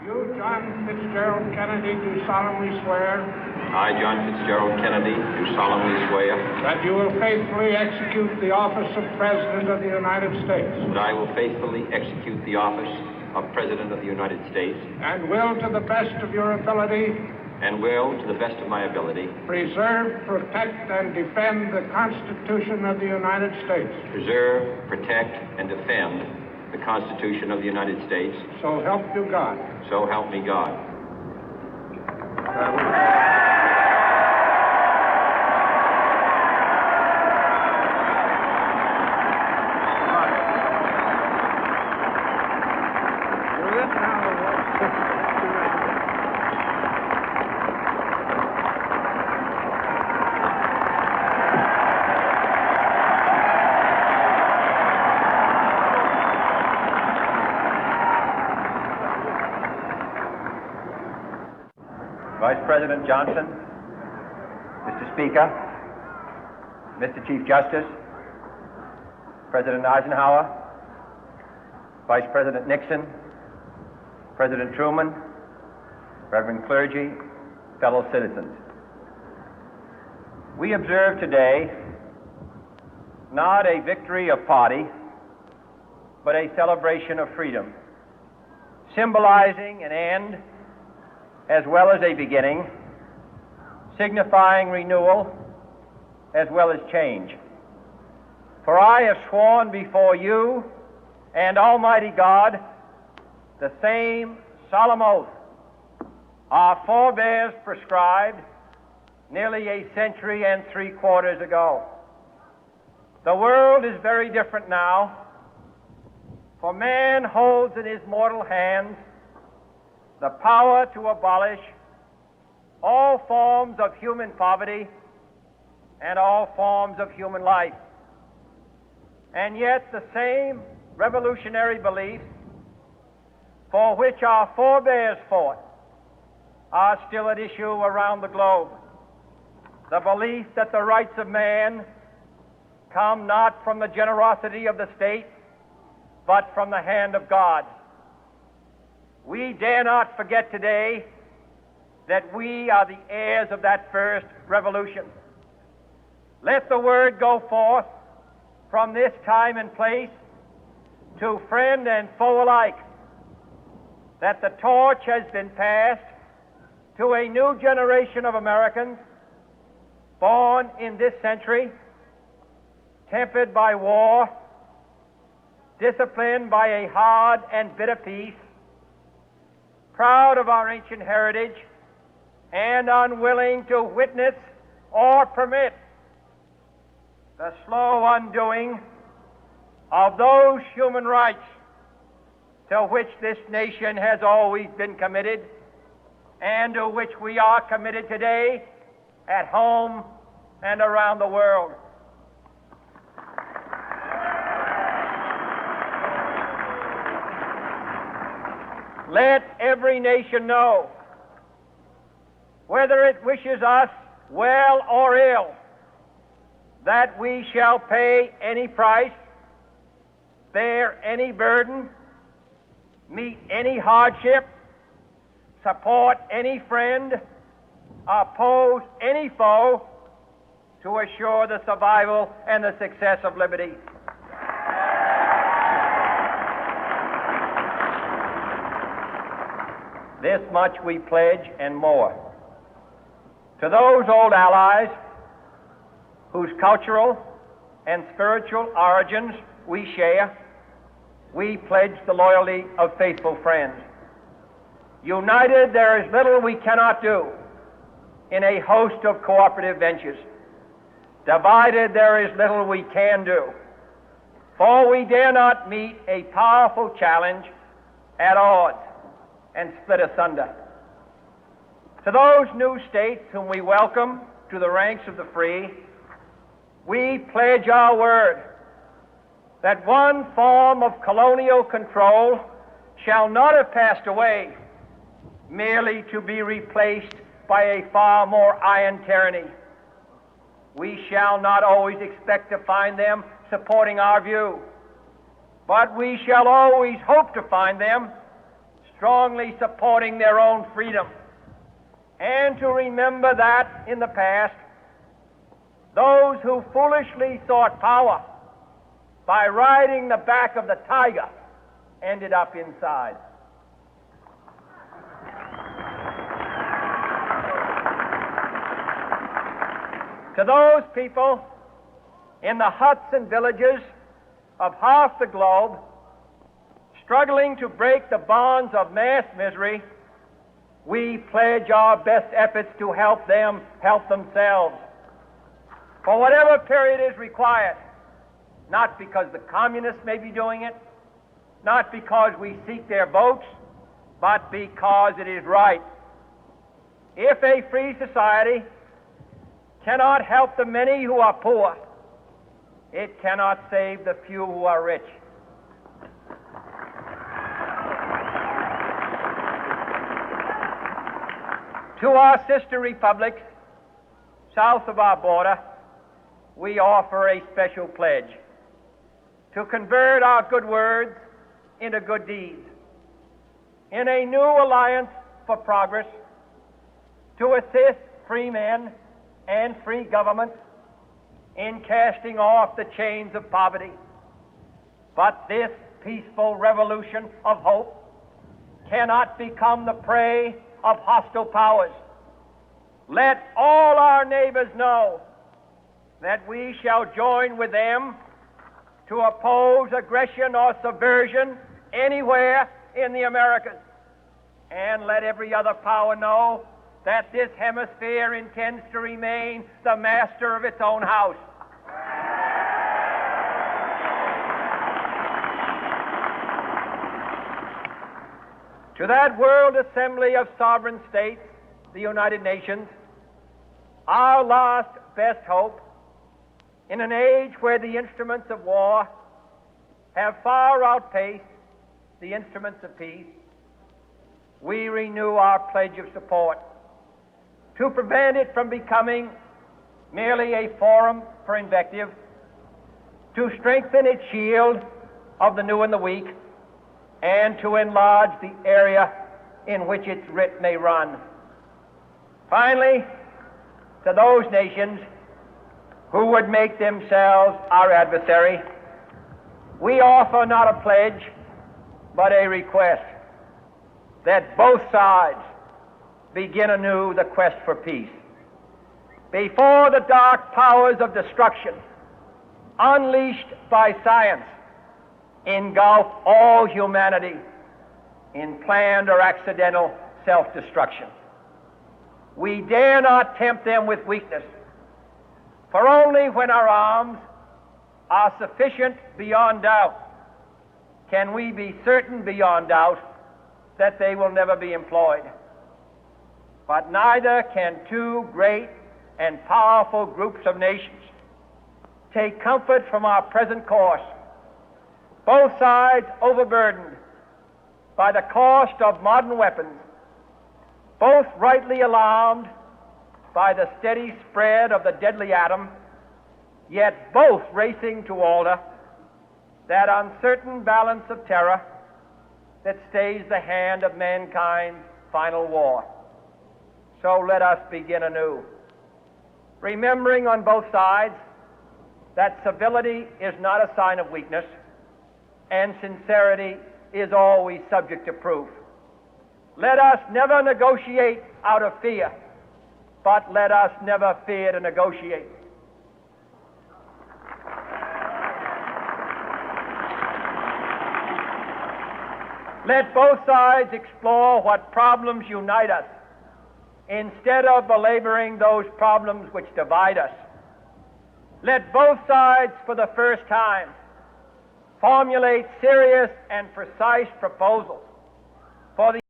You, John Fitzgerald Kennedy, do solemnly swear. I, John Fitzgerald Kennedy, do solemnly swear. That you will faithfully execute the office of President of the United States. That I will faithfully execute the office of President of the United States. And will, to the best of your ability. And will, to the best of my ability. Preserve, protect, and defend the Constitution of the United States. Preserve, protect, and defend the Constitution of the United States. So help you God. So help me God. Vice President Johnson, Mr. Speaker, Mr. Chief Justice, President Eisenhower, Vice President Nixon, President Truman, Reverend clergy, fellow citizens. We observe today not a victory of party, but a celebration of freedom, symbolizing an end as well as a beginning, signifying renewal as well as change. For I have sworn before you and Almighty God the same solemn oath our forebears prescribed nearly a century and 3/4 ago. The world is very different now, for man holds in his mortal hands the power to abolish all forms of human poverty and all forms of human life. And yet the same revolutionary beliefs for which our forebears fought are still at issue around the globe. The belief that the rights of man come not from the generosity of the state, but from the hand of God. We dare not forget today that we are the heirs of that first revolution. Let the word go forth from this time and place to friend and foe alike that the torch has been passed to a new generation of Americans born in this century, tempered by war, disciplined by a hard and bitter peace, proud of our ancient heritage, and unwilling to witness or permit the slow undoing of those human rights to which this nation has always been committed and to which we are committed today at home and around the world. Let every nation know, whether it wishes us well or ill, that we shall pay any price, bear any burden, meet any hardship, support any friend, oppose any foe to assure the survival and the success of liberty. This much we pledge and more. To those old allies whose cultural and spiritual origins we share, we pledge the loyalty of faithful friends. United, there is little we cannot do in a host of cooperative ventures. Divided, there is little we can do, for we dare not meet a powerful challenge at odds and split asunder. To those new states whom we welcome to the ranks of the free, we pledge our word that one form of colonial control shall not have passed away, merely to be replaced by a far more iron tyranny. We shall not always expect to find them supporting our view, but we shall always hope to find them strongly supporting their own freedom, and to remember that in the past, those who foolishly sought power by riding the back of the tiger ended up inside. To those people in the huts and villages of half the globe struggling to break the bonds of mass misery, we pledge our best efforts to help them help themselves for whatever period is required, not because the communists may be doing it, not because we seek their votes, but because it is right. If a free society cannot help the many who are poor, it cannot save the few who are rich. To our sister republics south of our border, we offer a special pledge to convert our good words into good deeds, in a new alliance for progress, to assist free men and free governments in casting off the chains of poverty. But this peaceful revolution of hope cannot become the prey of hostile powers. Let all our neighbors know that we shall join with them to oppose aggression or subversion anywhere in the Americas. And let every other power know that this hemisphere intends to remain the master of its own house. To that World Assembly of Sovereign States, the United Nations, our last best hope, in an age where the instruments of war have far outpaced the instruments of peace, we renew our pledge of support to prevent it from becoming merely a forum for invective, to strengthen its shield of the new and the weak, and to enlarge the area in which its writ may run. Finally, to those nations who would make themselves our adversary, we offer not a pledge, but a request that both sides begin anew the quest for peace. Before the dark powers of destruction, unleashed by science, engulf all humanity in planned or accidental self-destruction, we dare not tempt them with weakness, for only when our arms are sufficient beyond doubt can we be certain beyond doubt that they will never be employed. But neither can two great and powerful groups of nations take comfort from our present course, both sides overburdened by the cost of modern weapons, both rightly alarmed by the steady spread of the deadly atom, yet both racing to alter that uncertain balance of terror that stays the hand of mankind's final war. So let us begin anew, remembering on both sides that civility is not a sign of weakness, and sincerity is always subject to proof. Let us never negotiate out of fear, but let us never fear to negotiate. Let both sides explore what problems unite us, instead of belaboring those problems which divide us. Let both sides, for the first time, formulate serious and precise proposals for the